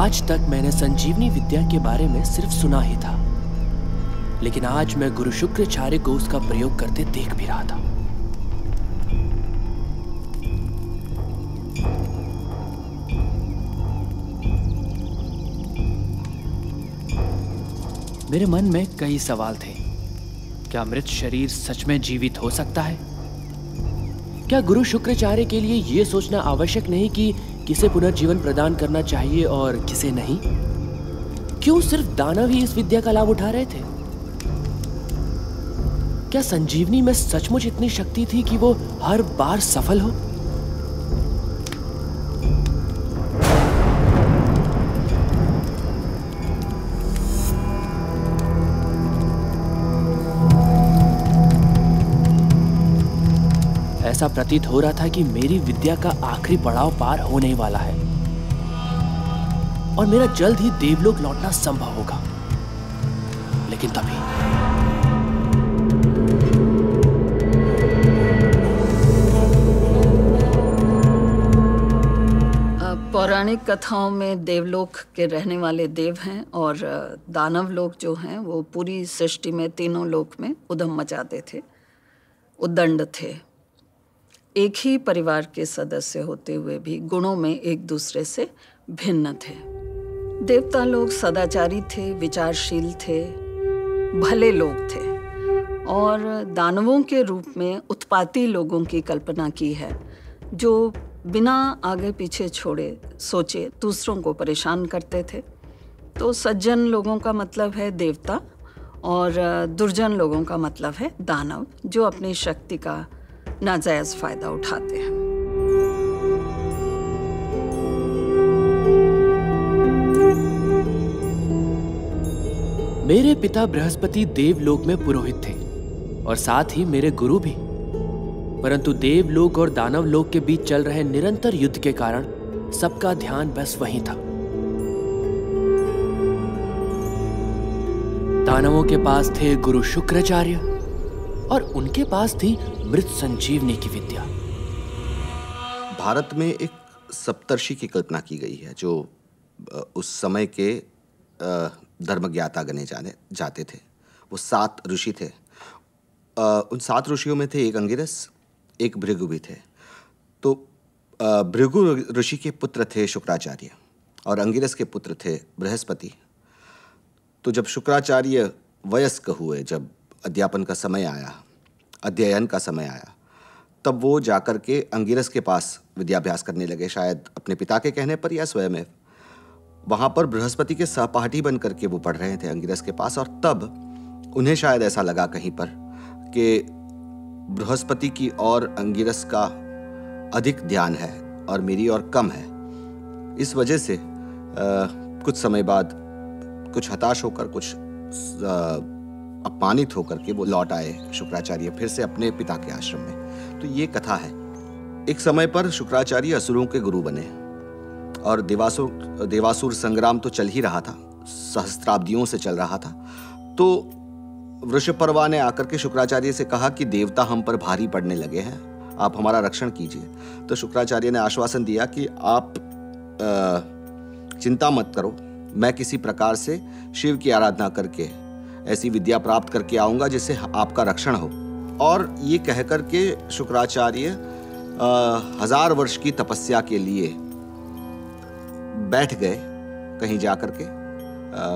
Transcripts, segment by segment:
आज तक मैंने संजीवनी विद्या के बारे में सिर्फ सुना ही था, लेकिन आज मैं गुरु शुक्राचार्य को उसका प्रयोग करते देख भी रहा था। मेरे मन में कई सवाल थे। क्या मृत शरीर सच में जीवित हो सकता है? क्या गुरु शुक्राचार्य के लिए यह सोचना आवश्यक नहीं कि किसे पुनर्जीवन प्रदान करना चाहिए और किसे नहीं? क्यों सिर्फ दानव ही इस विद्या का लाभ उठा रहे थे? क्या संजीवनी में सचमुच इतनी शक्ति थी कि वो हर बार सफल हो? ऐसा प्रतीत हो रहा था कि मेरी विद्या का आखिरी पड़ाव पार होने वाला है और मेरा जल्द ही देवलोक लौटना संभव होगा। लेकिन तभी पौराणिक कथाओं में देवलोक के रहने वाले देव हैं और दानव लोग जो हैं वो पूरी सृष्टि में तीनों लोक में उधम मचाते थे, उद्दंड थे। एक ही परिवार के सदस्य होते हुए भी गुणों में एक दूसरे से भिन्न थे। देवता लोग सदाचारी थे, विचारशील थे, भले लोग थे और दानवों के रूप में उत्पाती लोगों की कल्पना की है जो बिना आगे पीछे छोड़े सोचे दूसरों को परेशान करते थे। तो सज्जन लोगों का मतलब है देवता और दुर्जन लोगों का मतलब है दानव, जो अपनी शक्ति का नाजायज फायदा उठाते हैं। मेरे पिता बृहस्पति देवलोक में पुरोहित थे और साथ ही मेरे गुरु भी, परंतु देवलोक और दानव लोक के बीच चल रहे निरंतर युद्ध के कारण सबका ध्यान बस वहीं था। दानवों के पास थे गुरु शुक्राचार्य और उनके पास थी मृत संजीवनी की विद्या। भारत में एक सप्तर्षि की कल्पना की गई है जो उस समय के धर्मज्ञाता गणे जाते थे। वो 7 ऋषि थे। उन 7 ऋषियों में थे एक अंगिरस, एक भृगु भी थे। तो भृगु ऋषि के पुत्र थे शुक्राचार्य और अंगिरस के पुत्र थे बृहस्पति। तो जब शुक्राचार्य वयस्क हुए, जब अध्यायन का समय आया, तब वो जाकर के अंगिरस के पास विद्याभ्यास करने लगे, शायद अपने पिता के कहने पर या स्वयं। वहाँ पर बृहस्पति के सहपाठी बन करके वो पढ़ रहे थे अंगिरस के पास, और तब उन्हें शायद ऐसा लगा कहीं पर कि बृहस्पति की और अंगिरस का अधिक ध्यान है और मेरी और कम है। इस वजह से कुछ समय बाद कुछ हताश होकर, कुछ अपमानित होकर के वो लौट आए शुक्राचार्य फिर से अपने पिता के आश्रम में। तो ये कथा है। एक समय पर शुक्राचार्य असुरों के गुरु बने और देवासुर संग्राम तो चल ही रहा था, सहस्त्राब्दियों से चल रहा था। तो वृषपर्वा ने आकर के शुक्राचार्य से कहा कि देवता हम पर भारी पड़ने लगे हैं, आप हमारा रक्षण कीजिए। तो शुक्राचार्य ने आश्वासन दिया कि आप चिंता मत करो, मैं किसी प्रकार से शिव की आराधना करके ऐसी विद्या प्राप्त करके आऊंगा जिससे आपका रक्षण हो। और ये कहकर के शुक्राचार्य 1000 वर्ष की तपस्या के लिए बैठ गए कहीं जाकर के।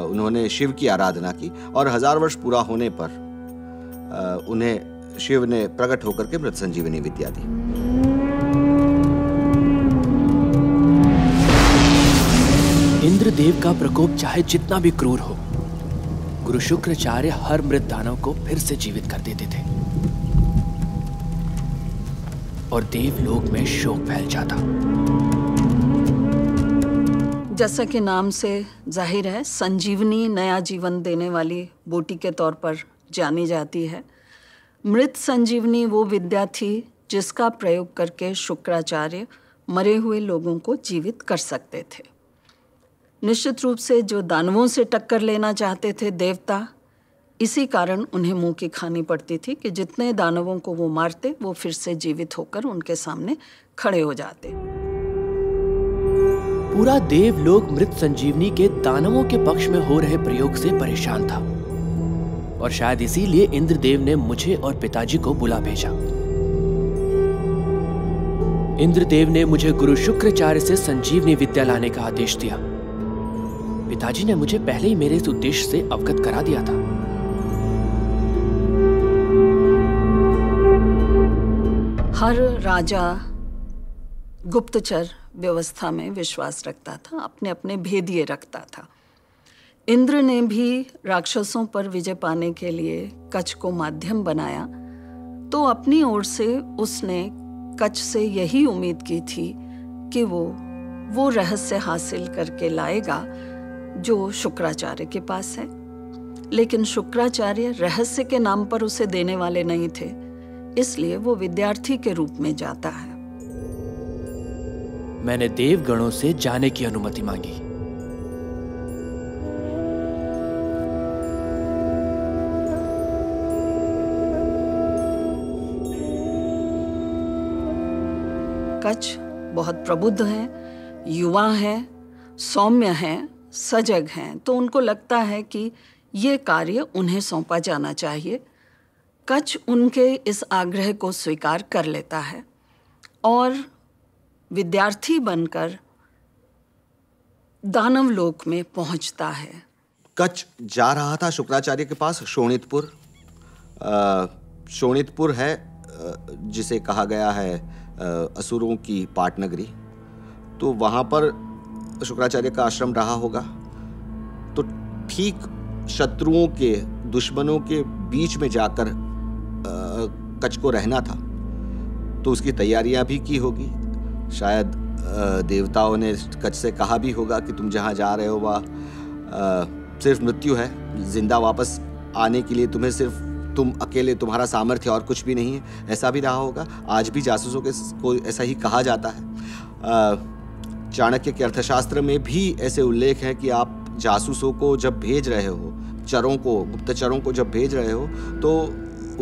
उन्होंने शिव की आराधना की और 1000 वर्ष पूरा होने पर उन्हें शिव ने प्रकट होकर के मृत संजीवनी विद्या दी। इंद्रदेव का प्रकोप चाहे जितना भी क्रूर हो, गुरु शुक्राचार्य हर मृत दानव को फिर से जीवित कर देते थे और देवलोक में शोक फैल जाता। जैसा कि नाम से जाहिर है, संजीवनी नया जीवन देने वाली बूटी के तौर पर जानी जाती है। मृत संजीवनी वो विद्या थी जिसका प्रयोग करके शुक्राचार्य मरे हुए लोगों को जीवित कर सकते थे। निश्चित रूप से जो दानवों से टक्कर लेना चाहते थे देवता, इसी कारण उन्हें मुंह की खानी पड़ती थी कि जितने दानवों को वो मारते वो फिर से जीवित होकर उनके सामने खड़े हो जाते। पूरा देवलोक मृत संजीवनी के दानवों के पक्ष में हो रहे प्रयोग से परेशान था और शायद इसीलिए इंद्रदेव ने मुझे और पिताजी को बुला भेजा। इंद्रदेव ने मुझे गुरु शुक्राचार्य से संजीवनी विद्या लाने का आदेश दिया। पिताजी ने मुझे पहले ही मेरे इस उद्देश्य से अवगत करा दिया था। हर राजा गुप्तचर व्यवस्था में विश्वास रखता था, अपने अपने भेदिए रखता था। इंद्र ने भी राक्षसों पर विजय पाने के लिए कच्छ को माध्यम बनाया, तो अपनी ओर से उसने कच्छ से यही उम्मीद की थी कि वो रहस्य हासिल करके लाएगा जो शुक्राचार्य के पास है। लेकिन शुक्राचार्य रहस्य के नाम पर उसे देने वाले नहीं थे, इसलिए वो विद्यार्थी के रूप में जाता है। मैंने देवगणों से जाने की अनुमति मांगी। कच्छ बहुत प्रबुद्ध हैं, युवा हैं, सौम्य हैं, सजग हैं, तो उनको लगता है कि ये कार्य उन्हें सौंपा जाना चाहिए। कच्छ उनके इस आग्रह को स्वीकार कर लेता है और विद्यार्थी बनकर दानव लोक में पहुंचता है। कच्छ जा रहा था शुक्राचार्य के पास शोणितपुर। शोणितपुर है जिसे कहा गया है असुरों की पाटनगरी। तो वहाँ पर शुक्राचार्य का आश्रम रहा होगा। तो ठीक शत्रुओं के, दुश्मनों के बीच में जाकर कच्छ को रहना था, तो उसकी तैयारियां भी की होगी। शायद देवताओं ने कच्छ से कहा भी होगा कि तुम जहाँ जा रहे हो वहाँ सिर्फ मृत्यु है, जिंदा वापस आने के लिए तुम्हें सिर्फ तुम अकेले, तुम्हारा सामर्थ्य और कुछ भी नहीं है। ऐसा भी रहा होगा। आज भी जासूसों को ऐसा ही कहा जाता है। चाणक्य के अर्थशास्त्र में भी ऐसे उल्लेख है कि आप जासूसों को जब भेज रहे हो, चरों को, गुप्तचरों को जब भेज रहे हो, तो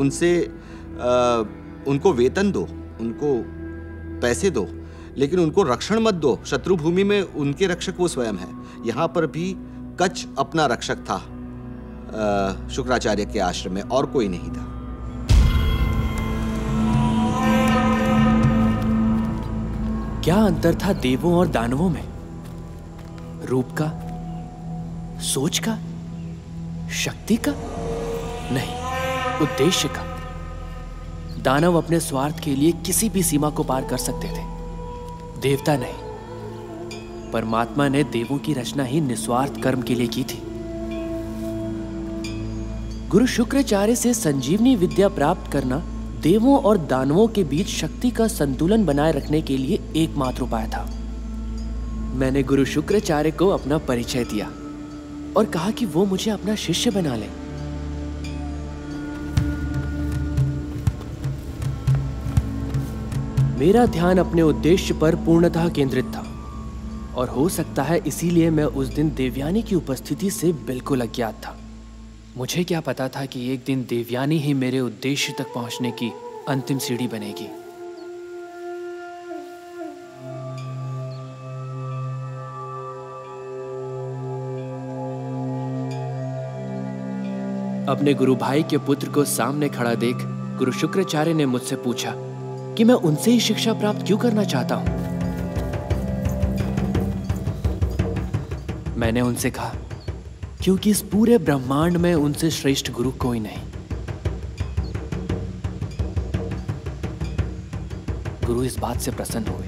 उनसे उनको वेतन दो, उनको पैसे दो, लेकिन उनको रक्षण मत दो। शत्रु भूमि में उनके रक्षक वो स्वयं है। यहाँ पर भी कच्छ अपना रक्षक था शुक्राचार्य के आश्रम में, और कोई नहीं था। क्या अंतर था देवों और दानवों में? रूप का, सोच का, शक्ति का? नहीं, उद्देश्य का। दानव अपने स्वार्थ के लिए किसी भी सीमा को पार कर सकते थे, देवता नहीं। परमात्मा ने देवों की रचना ही निस्वार्थ कर्म के लिए की थी। गुरु शुक्राचार्य से संजीवनी विद्या प्राप्त करना देवों और दानवों के बीच शक्ति का संतुलन बनाए रखने के लिए एकमात्र उपाय था। मैंने गुरु शुक्राचार्य को अपना परिचय दिया और कहा कि वो मुझे अपना शिष्य बना ले। मेरा ध्यान अपने उद्देश्य पर पूर्णतः केंद्रित था और हो सकता है इसीलिए मैं उस दिन देवयानी की उपस्थिति से बिल्कुल अज्ञात था। मुझे क्या पता था कि एक दिन देवयानी ही मेरे उद्देश्य तक पहुंचने की अंतिम सीढ़ी बनेगी। अपने गुरु भाई के पुत्र को सामने खड़ा देख गुरु शुक्राचार्य ने मुझसे पूछा कि मैं उनसे ही शिक्षा प्राप्त क्यों करना चाहता हूं। मैंने उनसे कहा, क्योंकि इस पूरे ब्रह्मांड में उनसे श्रेष्ठ गुरु कोई नहीं। गुरु इस बात से प्रसन्न हुए।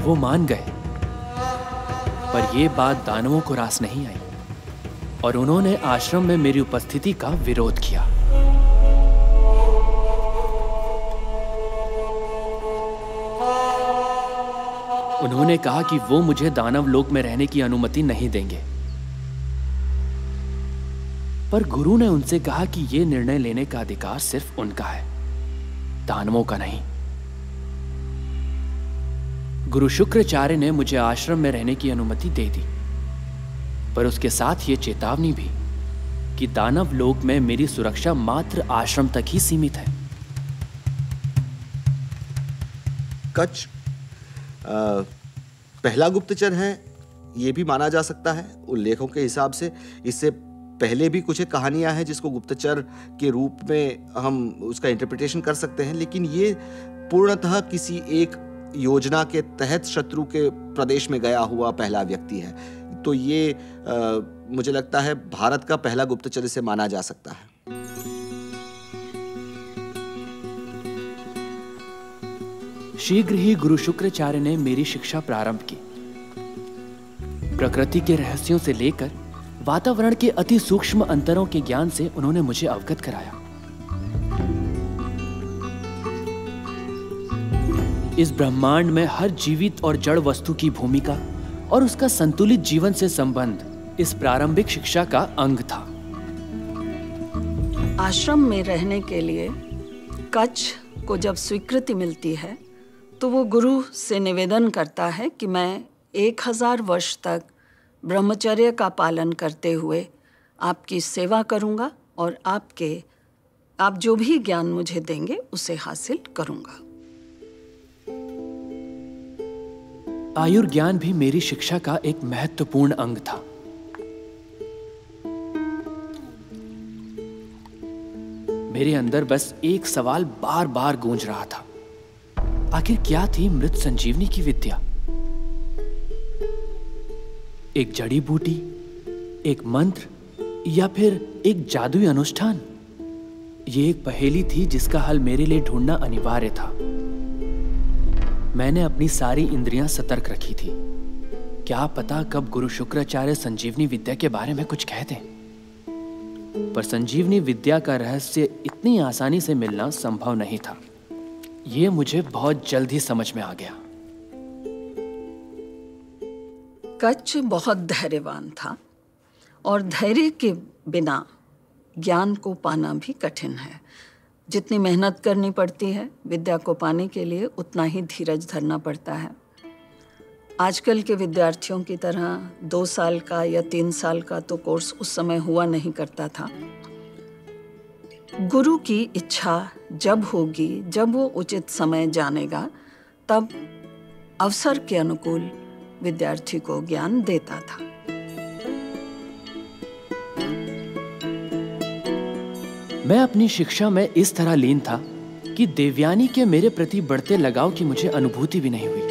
वो मान गए, पर यह बात दानवों को रास नहीं आई और उन्होंने आश्रम में मेरी उपस्थिति का विरोध किया। उन्होंने कहा कि वो मुझे दानव लोक में रहने की अनुमति नहीं देंगे, पर गुरु ने उनसे कहा कि यह निर्णय लेने का अधिकार सिर्फ उनका है, दानवों का नहीं। गुरु शुक्राचार्य ने मुझे आश्रम में रहने की अनुमति दे दी, पर उसके साथ ये चेतावनी भी कि दानव लोक में मेरी सुरक्षा मात्र आश्रम तक ही सीमित है। कच्छ पहला गुप्तचर है, ये भी माना जा सकता है उल्लेखों के हिसाब से। इससे पहले भी कुछ एक कहानियां हैं जिसको गुप्तचर के रूप में हम उसका इंटरप्रिटेशन कर सकते हैं, लेकिन ये पूर्णतः किसी एक योजना के तहत शत्रु के प्रदेश में गया हुआ पहला व्यक्ति है। तो ये मुझे लगता है भारत का पहला गुप्तचर इसे माना जा सकता है। शीघ्र ही गुरु शुक्राचार्य ने मेरी शिक्षा प्रारंभ की। प्रकृति के रहस्यों से लेकर वातावरण के अति सूक्ष्म अंतरों के ज्ञान से उन्होंने मुझे अवगत कराया। इस ब्रह्मांड में हर जीवित और जड़ वस्तु की भूमिका और उसका संतुलित जीवन से संबंध इस प्रारंभिक शिक्षा का अंग था। आश्रम में रहने के लिए कच्छ को जब स्वीकृति मिलती है तो वो गुरु से निवेदन करता है कि मैं 1000 वर्ष तक ब्रह्मचर्य का पालन करते हुए आपकी सेवा करूंगा और आप जो भी ज्ञान मुझे देंगे उसे हासिल करूंगा। आयुर्ज्ञान भी मेरी शिक्षा का एक महत्वपूर्ण अंग था। मेरे अंदर बस एक सवाल बार बार गूंज रहा था, आखिर क्या थी मृत संजीवनी की विद्या? एक जड़ी बूटी, एक मंत्र या फिर एक जादुई अनुष्ठान? ये एक पहेली थी जिसका हल मेरे लिए ढूंढना अनिवार्य था। मैंने अपनी सारी इंद्रियां सतर्क रखी थी। क्या पता कब गुरु शुक्राचार्य संजीवनी विद्या के बारे में कुछ कह दें। पर संजीवनी विद्या का रहस्य इतनी आसानी से मिलना संभव नहीं था। यह मुझे बहुत जल्द ही समझ में आ गया। कच्छ बहुत धैर्यवान था और धैर्य के बिना ज्ञान को पाना भी कठिन है। जितनी मेहनत करनी पड़ती है विद्या को पाने के लिए, उतना ही धीरज धरना पड़ता है। आजकल के विद्यार्थियों की तरह 2 साल का या 3 साल का तो कोर्स उस समय हुआ नहीं करता था। गुरु की इच्छा जब होगी, जब वो उचित समय जानेगा, तब अवसर के अनुकूल विद्यार्थी को ज्ञान देता था। मैं अपनी शिक्षा में इस तरह लीन था कि देवयानी के मेरे प्रति बढ़ते लगाव की मुझे अनुभूति भी नहीं हुई।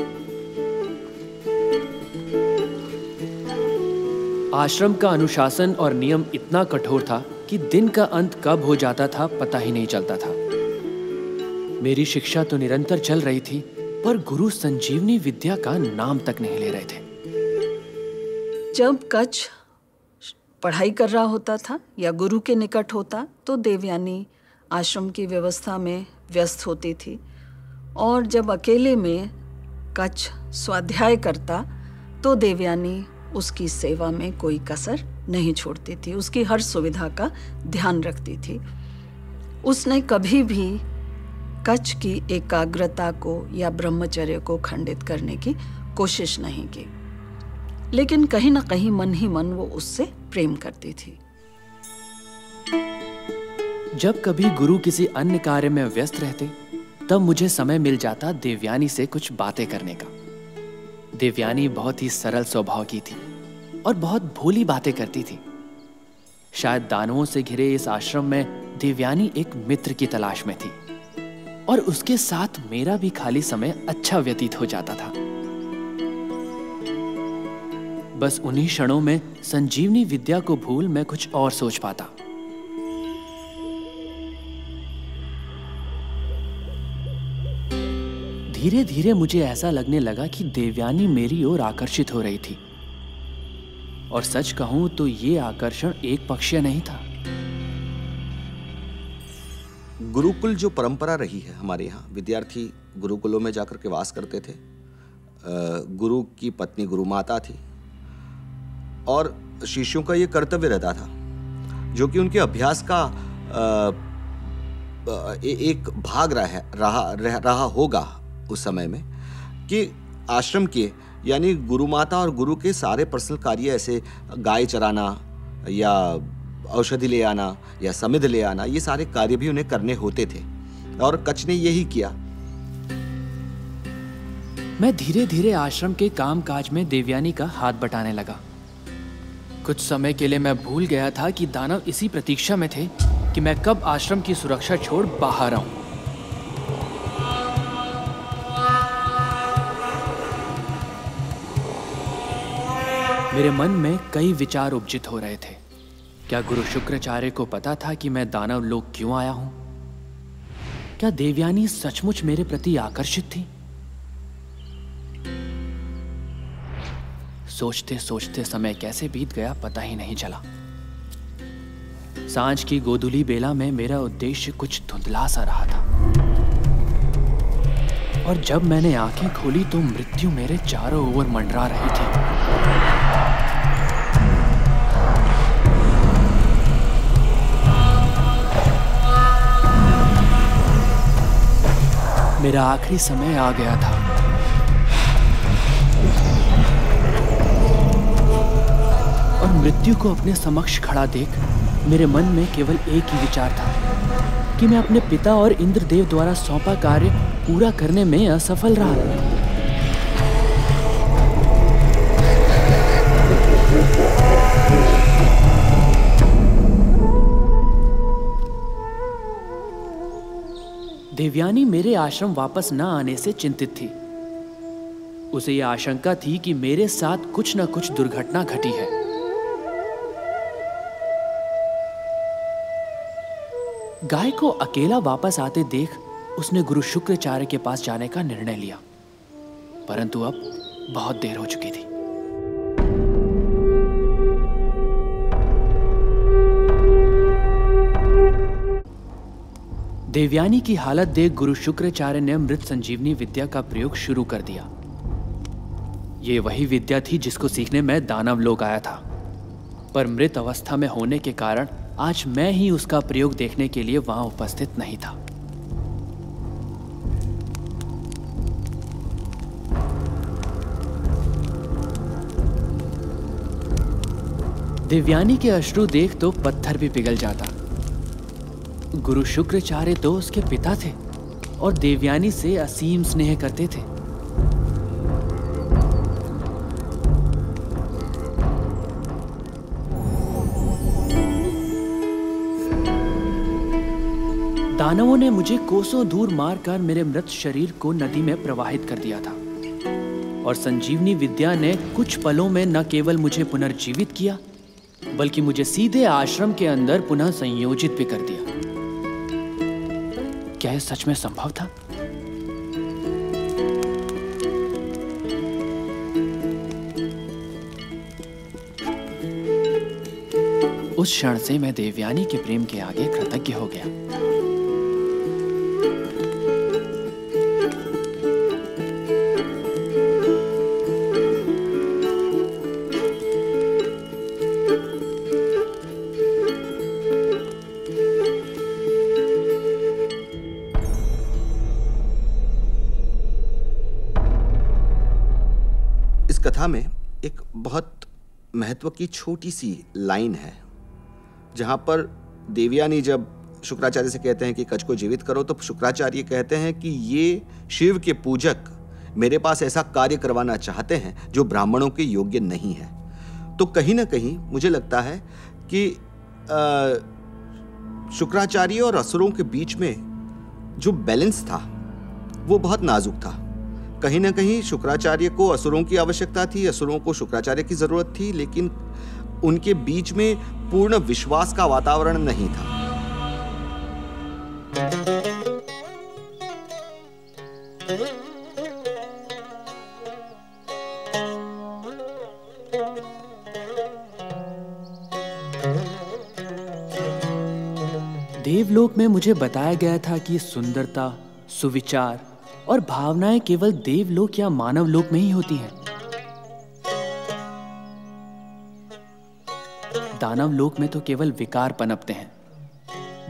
आश्रम का अनुशासन और नियम इतना कठोर था कि दिन का अंत कब हो जाता था पता ही नहीं चलता था। मेरी शिक्षा तो निरंतर चल रही थी, पर गुरु संजीवनी विद्या का नाम तक नहीं ले रहे थे। जब कच्छ पढ़ाई कर रहा होता था या गुरु के निकट होता तो देवयानी आश्रम की व्यवस्था में व्यस्त होती थी, और जब अकेले में कच्छ स्वाध्याय करता तो देवयानी उसकी सेवा में कोई कसर नहीं छोड़ती थी, उसकी हर सुविधा का ध्यान रखती थी। उसने कभी भी कच्छ की एकाग्रता को या ब्रह्मचर्य को खंडित करने की कोशिश नहीं की, लेकिन कहीं ना कहीं मन ही मन वो उससे प्रेम करती थी। जब कभी गुरु किसी अन्य कार्य में व्यस्त रहते तब मुझे समय मिल जाता देवयानी से कुछ बातें करने का। देवयानी बहुत ही सरल स्वभाव की थी और बहुत भोली बातें करती थी। शायद दानवों से घिरे इस आश्रम में देवयानी एक मित्र की तलाश में थी, और उसके साथ मेरा भी खाली समय अच्छा व्यतीत हो जाता था। बस उन्हीं क्षणों में संजीवनी विद्या को भूल मैं कुछ और सोच पाता। धीरे धीरे मुझे ऐसा लगने लगा कि देवयानी मेरी ओर आकर्षित हो रही थी, और सच कहूं तो ये आकर्षण एक पक्षीय नहीं था। गुरुकुल जो परंपरा रही है हमारे यहाँ, विद्यार्थी गुरुकुलों में जाकर के वास करते थे। गुरु की पत्नी गुरु माता थी, और शिष्यों का ये कर्तव्य रहता था, जो कि उनके अभ्यास का एक भाग रहा होगा उस समय में, कि आश्रम के यानी गुरु माता और गुरु के सारे पर्सनल कार्य, ऐसे गाय चराना या औषधि ले आना या समिध ले आना, ये सारे कार्य भी उन्हें करने होते थे, और कच्छ ने यही किया। मैं धीरे धीरे आश्रम के कामकाज में देवयानी का हाथ बटाने लगा। कुछ समय के लिए मैं भूल गया था कि दानव इसी प्रतीक्षा में थे कि मैं कब आश्रम की सुरक्षा छोड़ बाहर आऊं। मेरे मन में कई विचार उपजित हो रहे थे। क्या गुरु शुक्राचार्य को पता था कि मैं दानव लोक क्यों आया हूं? क्या देवयानी सचमुच मेरे प्रति आकर्षित थी? सोचते सोचते समय कैसे बीत गया पता ही नहीं चला। सांझ की गोधूली बेला में मेरा उद्देश्य कुछ धुंधला सा रहा था, और जब मैंने आंखें खोली तो मृत्यु मेरे चारों ओर मंडरा रही थी। मेरा आखिरी समय आ गया था। और मृत्यु को अपने समक्ष खड़ा देख मेरे मन में केवल एक ही विचार था कि मैं अपने पिता और इंद्रदेव द्वारा सौंपा कार्य पूरा करने में असफल रहा। देवयानी मेरे आश्रम वापस न आने से चिंतित थी। उसे यह आशंका थी कि मेरे साथ कुछ न कुछ दुर्घटना घटी है। गाय को अकेला वापस आते देख उसने गुरु शुक्राचार्य के पास जाने का निर्णय लिया, परंतु अब बहुत देर हो चुकी थी। देवयानी की हालत देख गुरु शुक्राचार्य ने मृत संजीवनी विद्या का प्रयोग शुरू कर दिया। ये वही विद्या थी जिसको सीखने मैं दानव लोक आया था, पर मृत अवस्था में होने के कारण आज मैं ही उसका प्रयोग देखने के लिए वहां उपस्थित नहीं था। देवयानी के अश्रु देख तो पत्थर भी पिघल जाता। गुरु शुक्राचार्य तो उसके पिता थे और देवयानी से असीम स्नेह करते थे। दानवों ने मुझे कोसों दूर मारकर मेरे मृत शरीर को नदी में प्रवाहित कर दिया था, और संजीवनी विद्या ने कुछ पलों में न केवल मुझे पुनर्जीवित किया बल्कि मुझे सीधे आश्रम के अंदर पुनः संयोजित भी कर दिया। क्या यह सच में संभव था? उस क्षण से मैं देवयानी के प्रेम के आगे कृतज्ञ हो गया। कथा में एक बहुत महत्व की छोटी सी लाइन है, जहां पर देवयानी जब शुक्राचार्य से कहते हैं कि कच्छ को जीवित करो, तो शुक्राचार्य कहते हैं कि ये शिव के पूजक मेरे पास ऐसा कार्य करवाना चाहते हैं जो ब्राह्मणों के योग्य नहीं है। तो कहीं ना कहीं मुझे लगता है कि शुक्राचार्य और असुरों के बीच में जो बैलेंस था वो बहुत नाजुक था। कहीं ना कहीं शुक्राचार्य को असुरों की आवश्यकता थी, असुरों को शुक्राचार्य की जरूरत थी, लेकिन उनके बीच में पूर्ण विश्वास का वातावरण नहीं था। देवलोक में मुझे बताया गया था कि सुंदरता, सुविचार और भावनाएं केवल देवलोक या मानव लोक में ही होती हैं। दानव लोक में तो केवल विकार पनपते हैं,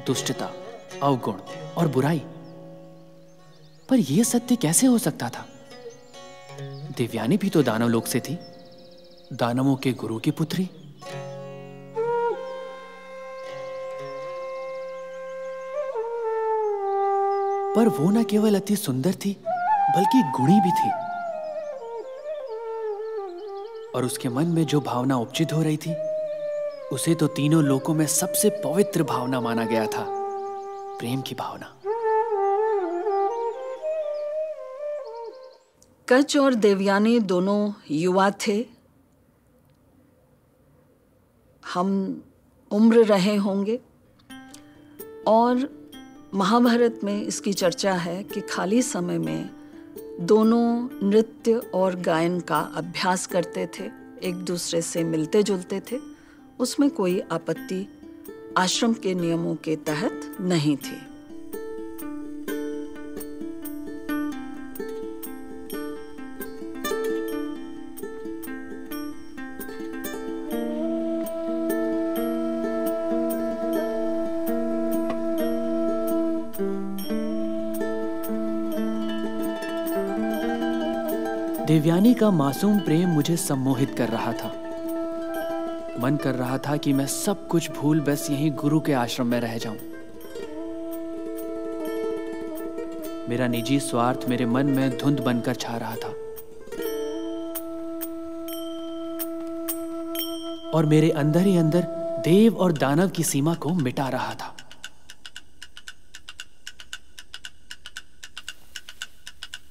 दुष्टता, अवगुण और बुराई। पर यह सत्य कैसे हो सकता था? देवयानी भी तो दानव लोक से थी, दानवों के गुरु की पुत्री। पर वो न केवल अति सुंदर थी बल्कि गुणी भी थी। और उसके मन में जो भावना उपचित हो रही थी उसे तो तीनों लोकों में सबसे पवित्र भावना माना गया था, प्रेम की भावना। कच और देवयानी दोनों युवा थे। हम उम्र रहे होंगे और महाभारत में इसकी चर्चा है कि खाली समय में दोनों नृत्य और गायन का अभ्यास करते थे, एक दूसरे से मिलते जुलते थे। उसमें कोई आपत्ति आश्रम के नियमों के तहत नहीं थी। देवयानी का मासूम प्रेम मुझे सम्मोहित कर रहा था। मन कर रहा था कि मैं सब कुछ भूल बस यहीं गुरु के आश्रम में रह जाऊं। मेरा निजी स्वार्थ मेरे मन में धुंध बनकर छा रहा था और मेरे अंदर ही अंदर देव और दानव की सीमा को मिटा रहा था।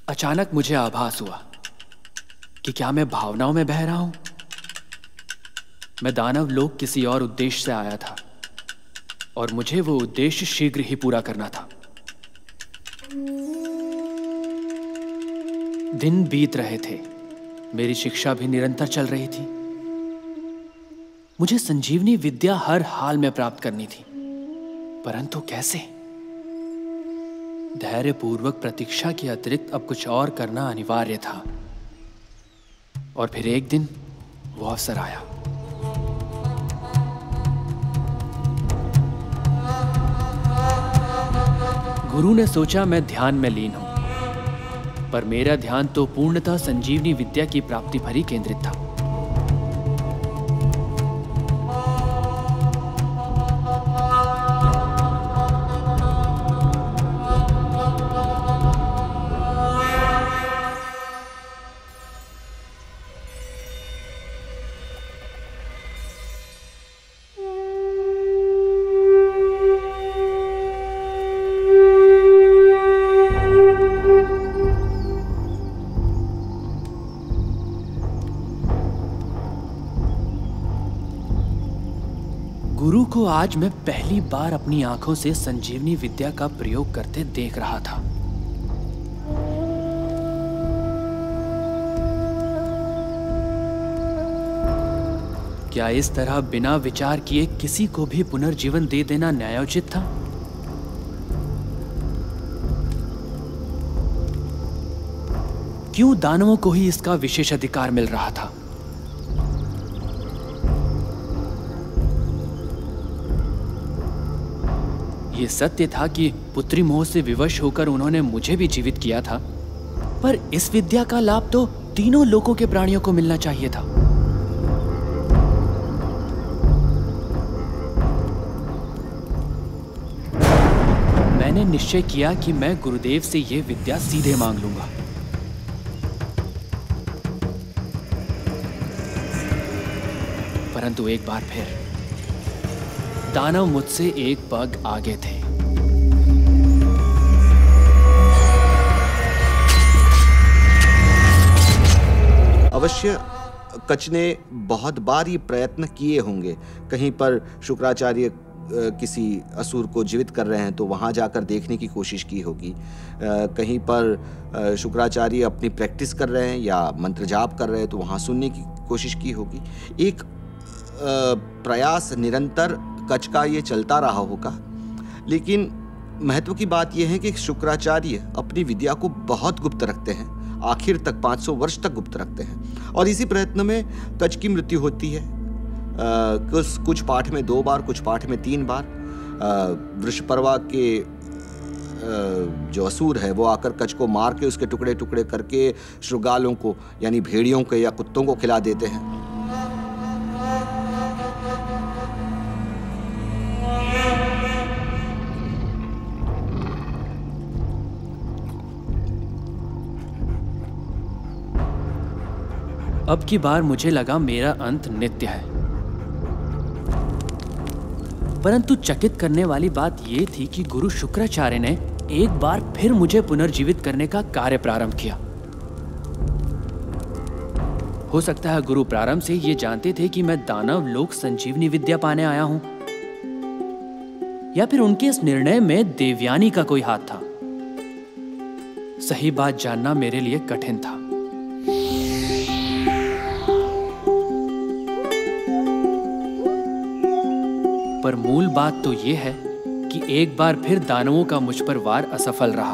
अचानक मुझे आभास हुआ कि क्या मैं भावनाओं में बह रहा हूं? मैं दानव लोक किसी और उद्देश्य से आया था और मुझे वो उद्देश्य शीघ्र ही पूरा करना था। दिन बीत रहे थे, मेरी शिक्षा भी निरंतर चल रही थी। मुझे संजीवनी विद्या हर हाल में प्राप्त करनी थी, परंतु कैसे? धैर्यपूर्वक प्रतीक्षा के अतिरिक्त अब कुछ और करना अनिवार्य था। और फिर एक दिन वो अवसर आया। गुरु ने सोचा मैं ध्यान में लीन हूं, पर मेरा ध्यान तो पूर्णतः संजीवनी विद्या की प्राप्ति पर ही केंद्रित था। गुरु को आज मैं पहली बार अपनी आंखों से संजीवनी विद्या का प्रयोग करते देख रहा था। क्या इस तरह बिना विचार किए किसी को भी पुनर्जीवन दे देना न्यायोचित था? क्यों दानवों को ही इसका विशेष अधिकार मिल रहा था? ये सत्य था कि पुत्री मोह से विवश होकर उन्होंने मुझे भी जीवित किया था, पर इस विद्या का लाभ तो तीनों लोकों के प्राणियों को मिलना चाहिए था। मैंने निश्चय किया कि मैं गुरुदेव से यह विद्या सीधे मांग लूंगा। परंतु एक बार फिर दानव मुझसे एक पग आगे थे। अवश्य कच ने बहुत बार ये प्रयत्न किए होंगे। कहीं पर शुक्राचार्य किसी असुर को जीवित कर रहे हैं तो वहां जाकर देखने की कोशिश की होगी। कहीं पर शुक्राचार्य अपनी प्रैक्टिस कर रहे हैं या मंत्र जाप कर रहे हैं तो वहां सुनने की कोशिश की होगी। एक प्रयास निरंतर कच का ये चलता रहा होगा। लेकिन महत्व की बात यह है कि शुक्राचार्य अपनी विद्या को बहुत गुप्त रखते हैं, आखिर तक 500 वर्ष तक गुप्त रखते हैं। और इसी प्रयत्न में कच की मृत्यु होती है। कुछ पाठ में 2 बार, कुछ पाठ में 3 बार। वृषपर्वा के जो असुर है वो आकर कच को मार के उसके टुकड़े टुकड़े करके शृगालों को यानी भेड़ियों के या कुत्तों को खिला देते हैं। अब की बार मुझे लगा मेरा अंत नित्य है। परंतु चकित करने वाली बात यह थी कि गुरु शुक्राचार्य ने एक बार फिर मुझे पुनर्जीवित करने का कार्य प्रारंभ किया। हो सकता है गुरु प्रारंभ से ये जानते थे कि मैं दानव लोक संजीवनी विद्या पाने आया हूं, या फिर उनके इस निर्णय में देवयानी का कोई हाथ था। सही बात जानना मेरे लिए कठिन था। पर मूल बात तो यह है कि एक बार फिर दानवों का मुझ पर वार असफल रहा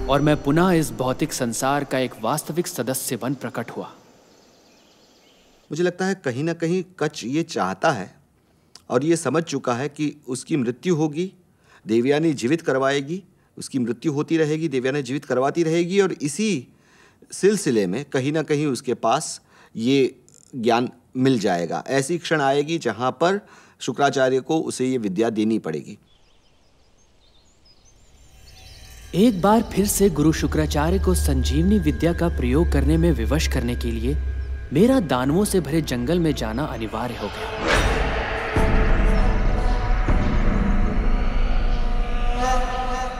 और मैं पुनः इस भौतिक संसार का एक वास्तविक सदस्य बन प्रकट हुआ। मुझे लगता है कहीं ना कहीं कच ये चाहता है और ये समझ चुका है कि उसकी मृत्यु होगी, देवयानी जीवित करवाएगी, उसकी मृत्यु होती रहेगी, देवयानी जीवित करवाती रहेगी, और इसी सिलसिले में कहीं ना कहीं उसके पास ये ज्ञान मिल जाएगा। ऐसी क्षण आएगी जहां पर शुक्राचार्य को उसे ये विद्या देनी पड़ेगी। एक बार फिर से गुरु शुक्राचार्य को संजीवनी विद्या का प्रयोग करने में विवश करने के लिए मेरा दानवों से भरे जंगल में जाना अनिवार्य हो गया।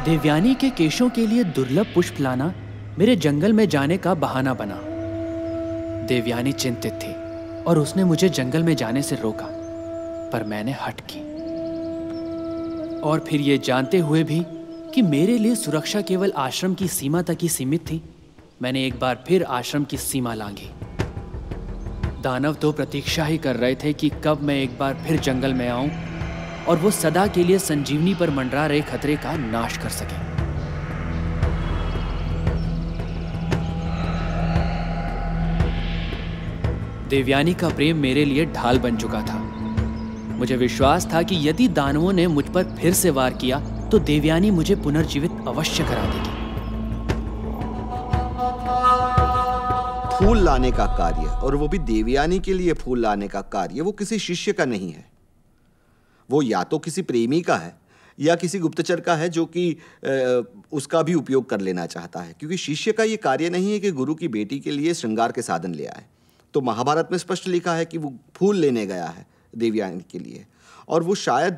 देवयानी के केशों के लिए दुर्लभ पुष्प लाना मेरे जंगल में जाने का बहाना बना। देवयानी चिंतित थी और उसने मुझे जंगल में जाने से रोका, पर मैंने हट की। और फिर ये जानते हुए भी कि मेरे लिए सुरक्षा केवल आश्रम की सीमा तक ही सीमित थी, मैंने एक बार फिर आश्रम की सीमा लांघी। दानव तो प्रतीक्षा ही कर रहे थे कि कब मैं एक बार फिर जंगल में आऊं और वो सदा के लिए संजीवनी पर मंडरा रहे खतरे का नाश कर सके। देवयानी का प्रेम मेरे लिए ढाल बन चुका था। मुझे विश्वास था कि यदि दानवों ने मुझ पर फिर से वार किया तो देवयानी मुझे पुनर्जीवित अवश्य करा देगी। फूल लाने का कार्य, और वो भी देवयानी के लिए फूल लाने का कार्य, वो किसी शिष्य का नहीं है। वो या तो किसी प्रेमी का है या किसी गुप्तचर का है जो कि उसका भी उपयोग कर लेना चाहता है, क्योंकि शिष्य का ये कार्य नहीं है कि गुरु की बेटी के लिए श्रृंगार के साधन ले आए। तो महाभारत में स्पष्ट लिखा है कि वो फूल लेने गया है देवयानी के लिए, और वो शायद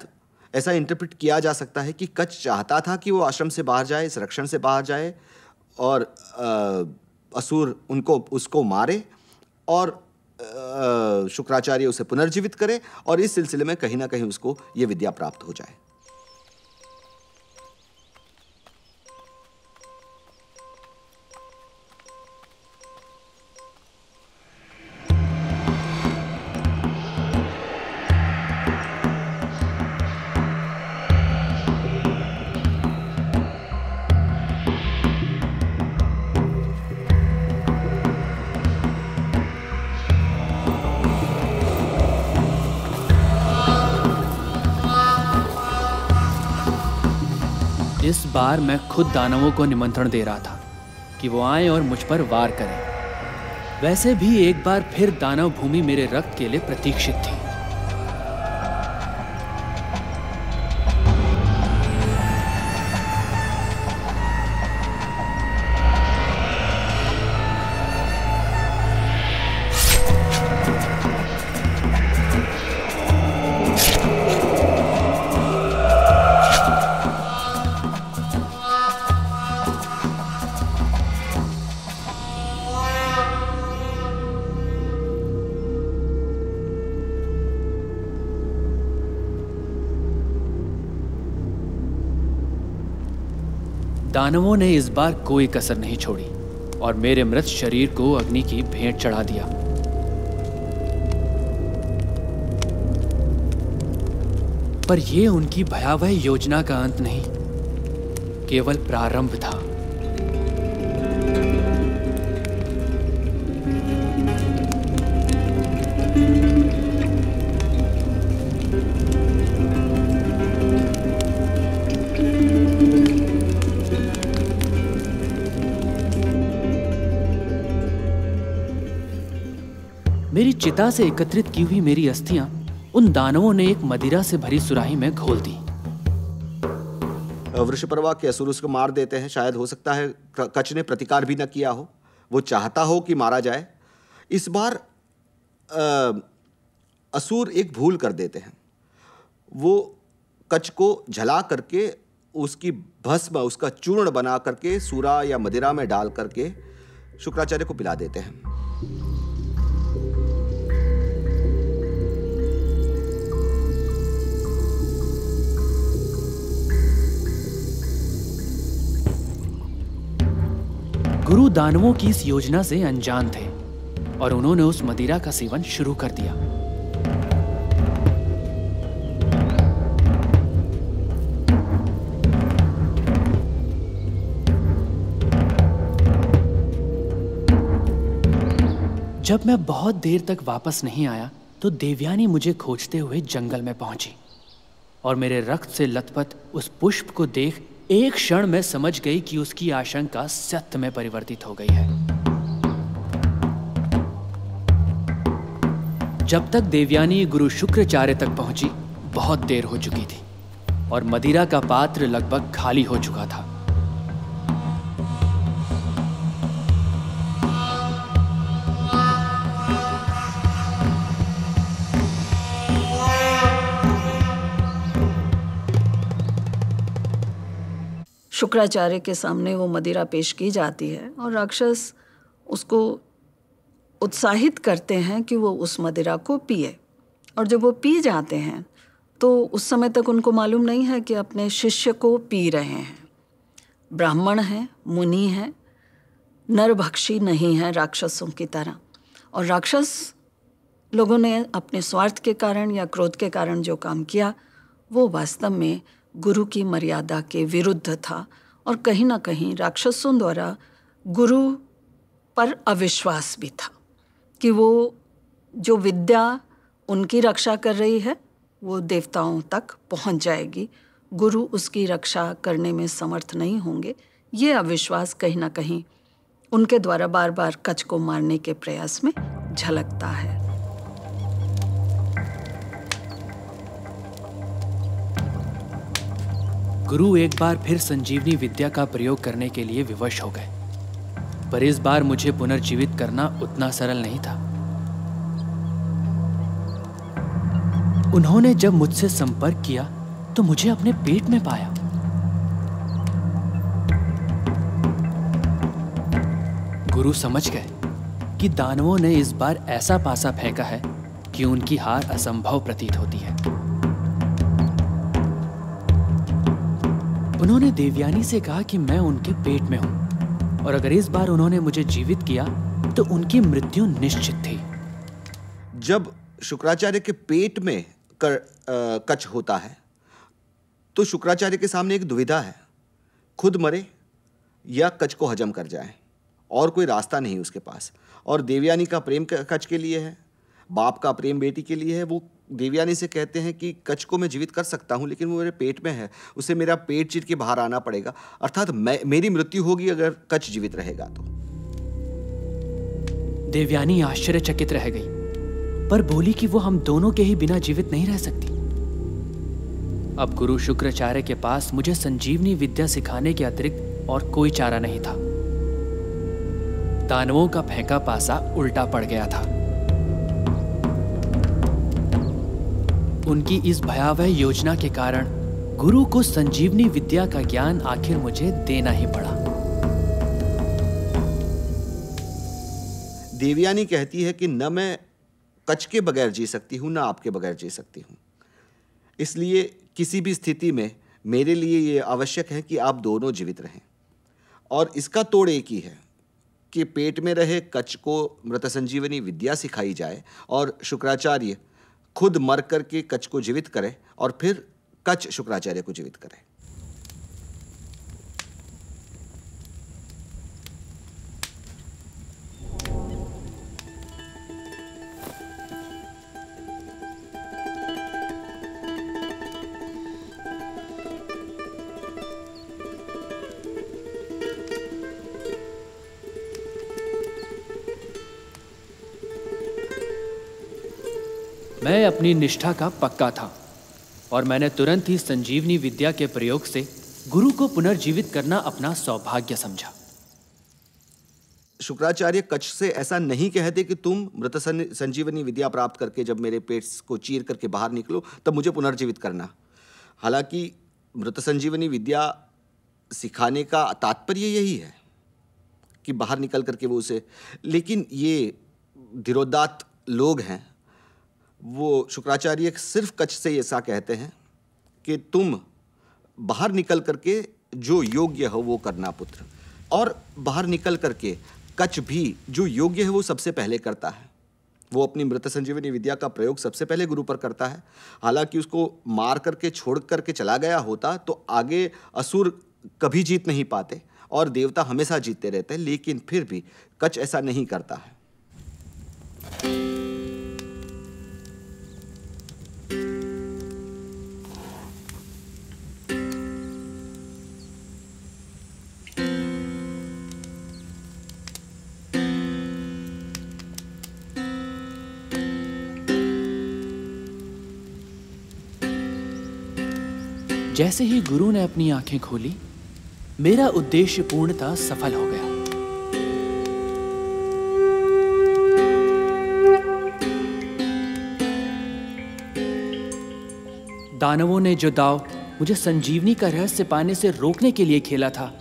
ऐसा इंटरप्रेट किया जा सकता है कि कच चाहता था कि वो आश्रम से बाहर जाए, इस रक्षण से बाहर जाए, और असुर उसको मारे और शुक्राचार्य उसे पुनर्जीवित करे, और इस सिलसिले में कहीं ना कहीं उसको ये विद्या प्राप्त हो जाए। इस बार मैं खुद दानवों को निमंत्रण दे रहा था कि वो आएं और मुझ पर वार करें। वैसे भी एक बार फिर दानव भूमि मेरे रक्त के लिए प्रतीक्षित थी। दानवों ने इस बार कोई कसर नहीं छोड़ी और मेरे मृत शरीर को अग्नि की भेंट चढ़ा दिया। पर यह उनकी भयावह योजना का अंत नहीं, केवल प्रारंभ था। मेरी चिता से एकत्रित की हुई मेरी अस्थियां उन दानवों ने एक मदिरा से भरी सुराही में घोल दी। वृषपर्वा के असुर उसको मार देते हैं। शायद हो सकता है कच ने प्रतिकार भी न किया हो, वो चाहता हो कि मारा जाए। इस बार असुर एक भूल कर देते हैं। वो कच्छ को जला करके उसकी भस्म, उसका चूर्ण बना करके सूरा या मदिरा में डाल करके शुक्राचार्य को पिला देते हैं। गुरु दानवों की इस योजना से अनजान थे और उन्होंने उस मदिरा का सेवन शुरू कर दिया। जब मैं बहुत देर तक वापस नहीं आया तो देवयानी मुझे खोजते हुए जंगल में पहुंची और मेरे रक्त से लथपथ उस पुष्प को देख एक क्षण में समझ गई कि उसकी आशंका सत्य में परिवर्तित हो गई है। जब तक देवयानी गुरु शुक्राचार्य तक पहुंची बहुत देर हो चुकी थी और मदिरा का पात्र लगभग खाली हो चुका था। शुक्राचार्य के सामने वो मदिरा पेश की जाती है और राक्षस उसको उत्साहित करते हैं कि वो उस मदिरा को पिए। और जब वो पी जाते हैं तो उस समय तक उनको मालूम नहीं है कि अपने शिष्य को पी रहे हैं। ब्राह्मण हैं, मुनि हैं, नरभक्षी नहीं हैं राक्षसों की तरह। और राक्षस लोगों ने अपने स्वार्थ के कारण या क्रोध के कारण जो काम किया वो वास्तव में गुरु की मर्यादा के विरुद्ध था और कहीं ना कहीं राक्षसों द्वारा गुरु पर अविश्वास भी था कि वो जो विद्या उनकी रक्षा कर रही है वो देवताओं तक पहुंच जाएगी, गुरु उसकी रक्षा करने में समर्थ नहीं होंगे। ये अविश्वास कहीं ना कहीं उनके द्वारा बार बार कच्छ को मारने के प्रयास में झलकता है। गुरु एक बार फिर संजीवनी विद्या का प्रयोग करने के लिए विवश हो गए, पर इस बार मुझे पुनर्जीवित करना उतना सरल नहीं था। उन्होंने जब मुझसे संपर्क किया तो मुझे अपने पेट में पाया। गुरु समझ गए कि दानवों ने इस बार ऐसा पासा फेंका है कि उनकी हार असंभव प्रतीत होती है। उन्होंने देवयानी से कहा कि मैं उनके पेट में हूं और अगर इस बार उन्होंने मुझे जीवित किया तो उनकी मृत्यु निश्चित थी। जब शुक्राचार्य के पेट में कच्छ होता है तो शुक्राचार्य के सामने एक दुविधा है, खुद मरे या कच्छ को हजम कर जाए, और कोई रास्ता नहीं उसके पास। और देवयानी का प्रेम कच्छ के लिए है, बाप का प्रेम बेटी के लिए है। वो देवयानी से कहते हैं कि कच्छ को मैं जीवित कर सकता हूं लेकिन वो मेरे पेट में है, उसे मेरा पेट चीर के बाहर आना पड़ेगा, अर्थात मेरी मृत्यु होगी अगर कच्छ जीवित रहेगा तो। देवयानी आश्चर्यचकित रह गई पर बोली कि वो हम दोनों के ही बिना जीवित नहीं रह सकती। अब गुरु शुक्राचार्य के पास मुझे संजीवनी विद्या सिखाने के अतिरिक्त और कोई चारा नहीं था। दानवों का फेंका पासा उल्टा पड़ गया था। उनकी इस भयावह योजना के कारण गुरु को संजीवनी विद्या का ज्ञान आखिर मुझे देना ही पड़ा। देवयानी कहती है कि न मैं कच्छ के बगैर जी सकती हूं, न आपके बगैर जी सकती हूं। इसलिए किसी भी स्थिति में मेरे लिए यह आवश्यक है कि आप दोनों जीवित रहें। और इसका तोड़ एक ही है कि पेट में रहे कच्छ को मृत संजीवनी विद्या सिखाई जाए और शुक्राचार्य खुद मर करके कच्छ को जीवित करे और फिर कच्छ शुक्राचार्य को जीवित करे। मैं अपनी निष्ठा का पक्का था और मैंने तुरंत ही संजीवनी विद्या के प्रयोग से गुरु को पुनर्जीवित करना अपना सौभाग्य समझा। शुक्राचार्य कच्छ से ऐसा नहीं कहते कि तुम मृत संजीवनी विद्या प्राप्त करके जब मेरे पेट को चीर करके बाहर निकलो तब मुझे पुनर्जीवित करना। हालांकि मृत संजीवनी विद्या सिखाने का तात्पर्य यही है कि बाहर निकल करके वो उसे, लेकिन ये धीरोदात्त लोग हैं, वो शुक्राचार्य सिर्फ कच्छ से ऐसा कहते हैं कि तुम बाहर निकल करके जो योग्य हो वो करना पुत्र। और बाहर निकल करके कच्छ भी जो योग्य है वो सबसे पहले करता है। वो अपनी मृत संजीवनी विद्या का प्रयोग सबसे पहले गुरु पर करता है। हालांकि उसको मार करके छोड़ करके चला गया होता तो आगे असुर कभी जीत नहीं पाते और देवता हमेशा जीतते रहते हैं, लेकिन फिर भी कच्छ ऐसा नहीं करता है। जैसे ही गुरु ने अपनी आंखें खोली, मेरा उद्देश्य पूर्णतः सफल हो गया। दानवों ने जो दाव मुझे संजीवनी का रहस्य पाने से रोकने के लिए खेला था,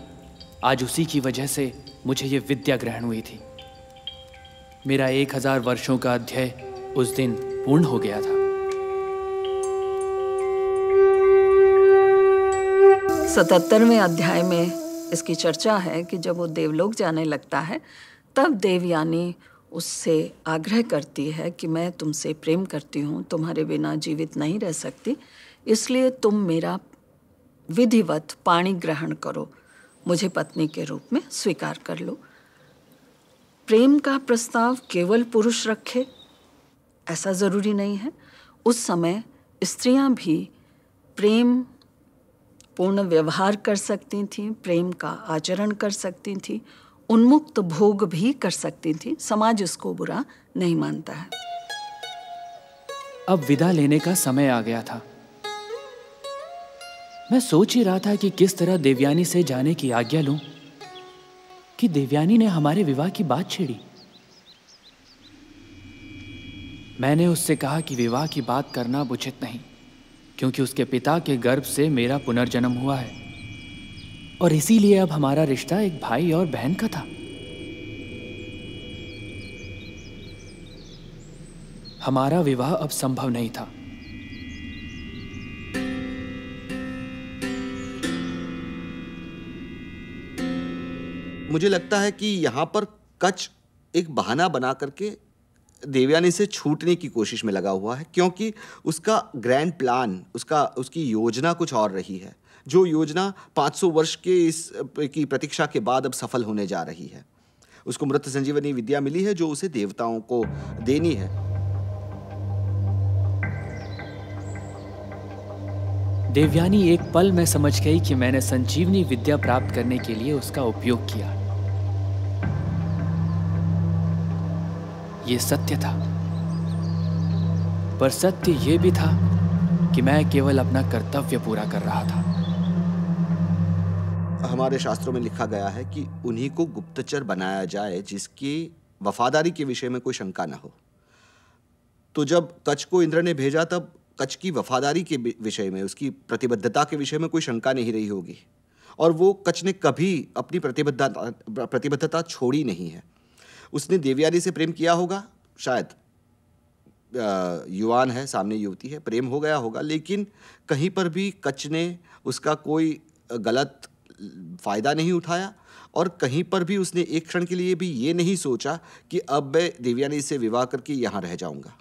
आज उसी की वजह से मुझे यह विद्या ग्रहण हुई थी। मेरा 1000 वर्षों का अध्यय उस दिन पूर्ण हो गया था। 77वें अध्याय में इसकी चर्चा है कि जब वो देवलोक जाने लगता है तब देवयानी उससे आग्रह करती है कि मैं तुमसे प्रेम करती हूँ, तुम्हारे बिना जीवित नहीं रह सकती, इसलिए तुम मेरा विधिवत पाणी ग्रहण करो, मुझे पत्नी के रूप में स्वीकार कर लो। प्रेम का प्रस्ताव केवल पुरुष रखे ऐसा ज़रूरी नहीं है। उस समय स्त्रियां भी प्रेम पूर्ण व्यवहार कर सकती थीं, प्रेम का आचरण कर सकती थीं, उन्मुक्त भोग भी कर सकती थीं। समाज इसको बुरा नहीं मानता है। अब विदा लेने का समय आ गया था। मैं सोच ही रहा था कि किस तरह देवयानी से जाने की आज्ञा लूं कि देवयानी ने हमारे विवाह की बात छेड़ी। मैंने उससे कहा कि विवाह की बात करना उचित नहीं, क्योंकि उसके पिता के गर्भ से मेरा पुनर्जन्म हुआ है और इसीलिए अब हमारा रिश्ता एक भाई और बहन का था। हमारा विवाह अब संभव नहीं था। मुझे लगता है कि यहाँ पर कच्छ एक बहाना बना करके देवयानी से छूटने की कोशिश में लगा हुआ है, क्योंकि उसका ग्रैंड प्लान, उसकी योजना कुछ और रही है, जो योजना 500 वर्ष की प्रतीक्षा के बाद अब सफल होने जा रही है। उसको मृत संजीवनी विद्या मिली है जो उसे देवताओं को देनी है। देवयानी एक पल में समझ गई कि मैंने संजीवनी विद्या प्राप्त करने के लिए उसका उपयोग किया। ये सत्य था, पर सत्य ये भी था कि मैं केवल अपना कर्तव्य पूरा कर रहा था। हमारे शास्त्रों में लिखा गया है कि उन्हीं को गुप्तचर बनाया जाए जिसकी वफादारी के विषय में कोई शंका न हो। तो जब कच्छ को इंद्र ने भेजा तब कच्छ की वफादारी के विषय में, उसकी प्रतिबद्धता के विषय में कोई शंका नहीं रही होगी, और वो कच्छ ने कभी अपनी प्रतिबद्धता छोड़ी नहीं है। उसने देवयानी से प्रेम किया होगा, शायद युवान है, सामने युवती है, प्रेम हो गया होगा, लेकिन कहीं पर भी कच्छ ने उसका कोई गलत फायदा नहीं उठाया और कहीं पर भी उसने एक क्षण के लिए भी ये नहीं सोचा कि अब मैं देवयानी से विवाह करके यहाँ रह जाऊंगा।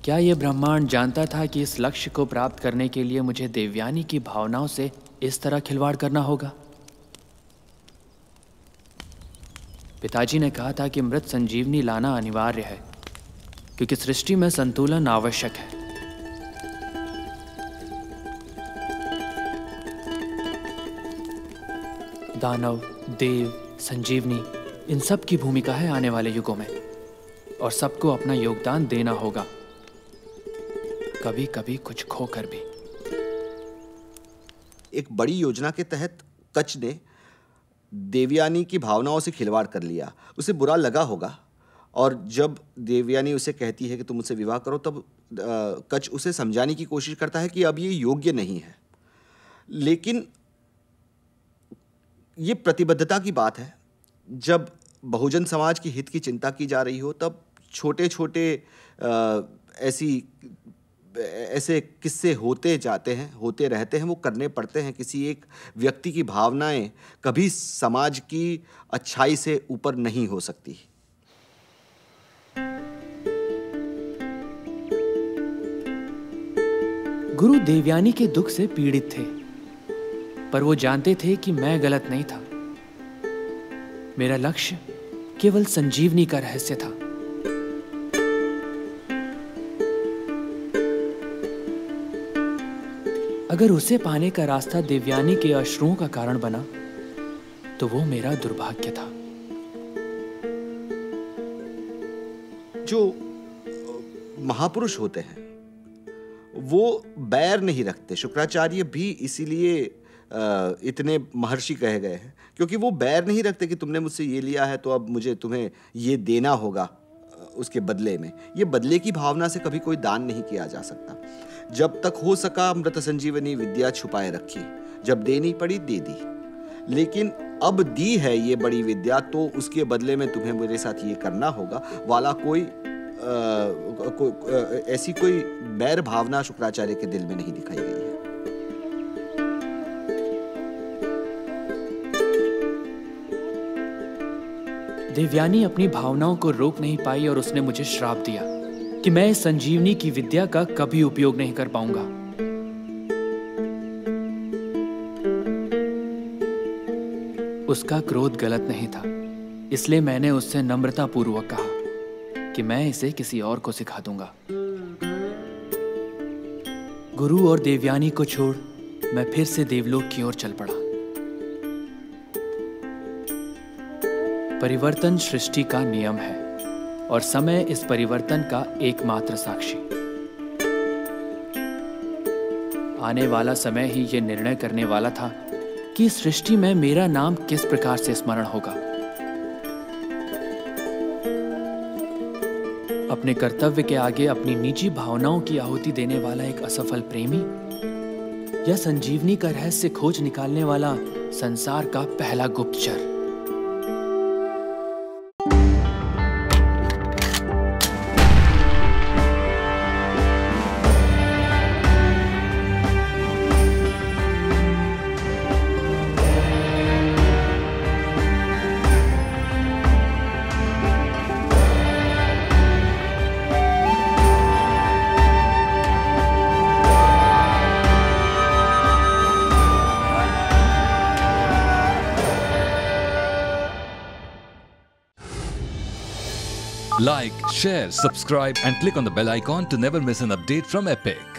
क्या यह ब्रह्मांड जानता था कि इस लक्ष्य को प्राप्त करने के लिए मुझे देवयानी की भावनाओं से इस तरह खिलवाड़ करना होगा? पिताजी ने कहा था कि मृत संजीवनी लाना अनिवार्य है, क्योंकि सृष्टि में संतुलन आवश्यक है। दानव, देव, संजीवनी, इन सब की भूमिका है आने वाले युगों में, और सबको अपना योगदान देना होगा, कभी कभी कुछ खोकर भी। एक बड़ी योजना के तहत कच्छ ने देवयानी की भावनाओं से खिलवाड़ कर लिया। उसे बुरा लगा होगा, और जब देवयानी उसे कहती है कि तुम मुझसे विवाह करो, तब कच उसे समझाने की कोशिश करता है कि अब ये योग्य नहीं है। लेकिन ये प्रतिबद्धता की बात है। जब बहुजन समाज के हित की चिंता की जा रही हो, तब छोटे छोटे ऐसे किस्से होते जाते हैं, होते रहते हैं, वो करने पड़ते हैं। किसी एक व्यक्ति की भावनाएं कभी समाज की अच्छाई से ऊपर नहीं हो सकती। गुरु देवयानी के दुख से पीड़ित थे, पर वो जानते थे कि मैं गलत नहीं था। मेरा लक्ष्य केवल संजीवनी का रहस्य था। अगर उसे पाने का रास्ता देवयानी के अश्रुओं का कारण बना, तो वो मेरा दुर्भाग्य था। जो महापुरुष होते हैं वो बैर नहीं रखते। शुक्राचार्य भी इसीलिए इतने महर्षि कहे गए हैं, क्योंकि वो बैर नहीं रखते कि तुमने मुझसे ये लिया है तो अब मुझे तुम्हें ये देना होगा उसके बदले में। ये बदले की भावना से कभी कोई दान नहीं किया जा सकता। जब तक हो सका अमृत संजीवनी विद्या छुपाए रखी, जब देनी पड़ी दे दी। लेकिन अब दी है ये बड़ी विद्या, तो उसके बदले में तुम्हें मेरे साथ ये करना होगा वाला ऐसी कोई बैर भावना शुक्राचार्य के दिल में नहीं दिखाई गई है। देवयानी अपनी भावनाओं को रोक नहीं पाई और उसने मुझे श्राप दिया कि मैं इस संजीवनी की विद्या का कभी उपयोग नहीं कर पाऊंगा। उसका क्रोध गलत नहीं था, इसलिए मैंने उससे नम्रतापूर्वक कहा कि मैं इसे किसी और को सिखा दूंगा। गुरु और देवयानी को छोड़ मैं फिर से देवलोक की ओर चल पड़ा। परिवर्तन सृष्टि का नियम है और समय इस परिवर्तन का एकमात्र साक्षी। आने वाला समय ही यह निर्णय करने वाला था कि सृष्टि में मेरा नाम किस प्रकार से स्मरण होगा। अपने कर्तव्य के आगे अपनी निजी भावनाओं की आहुति देने वाला एक असफल प्रेमी, या संजीवनी का रहस्य खोज निकालने वाला संसार का पहला गुप्तचर। Like, share, subscribe and click on the bell icon to never miss an update from Epic.